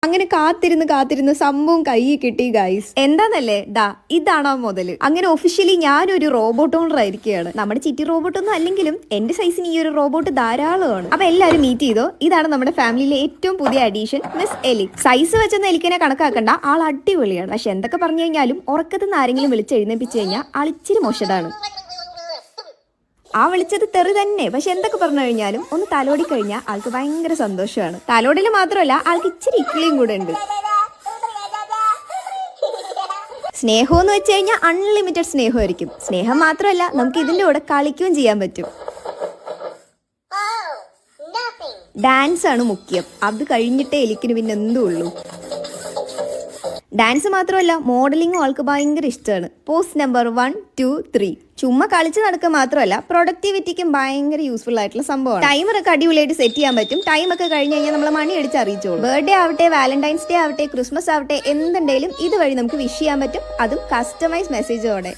അങ്ങനെ കാത്തിരുന്ന് സംഭവം കൈ കിട്ടി ഗൈസ്. എന്താന്നല്ലേ, ദാ ഇതാണോ മുതല്. അങ്ങനെ ഒഫീഷ്യലി ഞാനൊരു റോബോട്ട് ഓണർ ആയിരിക്കുകയാണ്. നമ്മുടെ ചിറ്റി റോബോട്ട് ഒന്നും അല്ലെങ്കിലും എന്റെ സൈസിന് ഈ ഒരു റോബോട്ട് ധാരാളമാണ്. അപ്പൊ എല്ലാവരും മീറ്റ് ചെയ്തോ. ഇതാണ് നമ്മുടെ ഫാമിലിയിലെ ഏറ്റവും പുതിയ അഡീഷൻ, മിസ് എലി. സൈസ് വെച്ചൊന്നും എലിക്കനെ കണക്കാക്കണ്ട, ആൾ അടിപൊളിയാണ്. പക്ഷെ എന്തൊക്കെ പറഞ്ഞു കഴിഞ്ഞാലും ഉറക്കത്തുനിന്ന് ആരെങ്കിലും വിളിച്ച് എഴുന്നേപ്പിച്ചു കഴിഞ്ഞാൽ ആളിച്ചിരി മോശതാണ്. ആ വിളിച്ചത് തെറി തന്നെ. പക്ഷെ എന്തൊക്കെ പറഞ്ഞു കഴിഞ്ഞാലും ഒന്ന് തലോടി കഴിഞ്ഞാൽ ആൾക്ക് ഭയങ്കര സന്തോഷമാണ്. തലോടില് മാത്രമല്ല, ആൾക്ക് ഇച്ചിരി ഇക്കിളിയും കൂടെ ഉണ്ട്. സ്നേഹം എന്ന് വെച്ച് കഴിഞ്ഞാൽ അൺലിമിറ്റഡ് സ്നേഹമായിരിക്കും. സ്നേഹം മാത്രമല്ല, നമുക്ക് ഇതിന്റെ കൂടെ കളിക്കുകയും ചെയ്യാൻ പറ്റും. ഡാൻസ് ആണ് മുഖ്യം. അത് കഴിഞ്ഞിട്ടേ എലിക്കിന് പിന്നെ എന്തും ഉള്ളൂ. ഡാൻസ് മാത്രമല്ല, മോഡലിംഗും ആൾക്ക് ഭയങ്കര ഇഷ്ടമാണ്. Post number 1, 2, 3. ചുമ്മാ കളിച്ച് നടക്കുക മാത്രമല്ല, പ്രൊഡക്ടിവിറ്റിക്കും ഭയങ്കര യൂസ്ഫുൾ ആയിട്ടുള്ള സംഭവമാണ്. ടൈമറൊക്കെ അടിപൊളിയായിട്ട് സെറ്റ് ചെയ്യാൻ പറ്റും. ടൈമൊക്കെ കഴിഞ്ഞ് കഴിഞ്ഞാൽ നമ്മൾ മണി അടിച്ച് അറിയിച്ചോളൂ. ബർത്ത്ഡേ ആവട്ടെ, വാലന്റൈൻസ് ഡേ ആവട്ടെ, ക്രിസ്മസ് ആവട്ടെ, എന്തുണ്ടെങ്കിലും ഇതുവഴി നമുക്ക് വിഷ് ചെയ്യാൻ പറ്റും. അതും കസ്റ്റമൈസ് മെസ്സേജോടെ.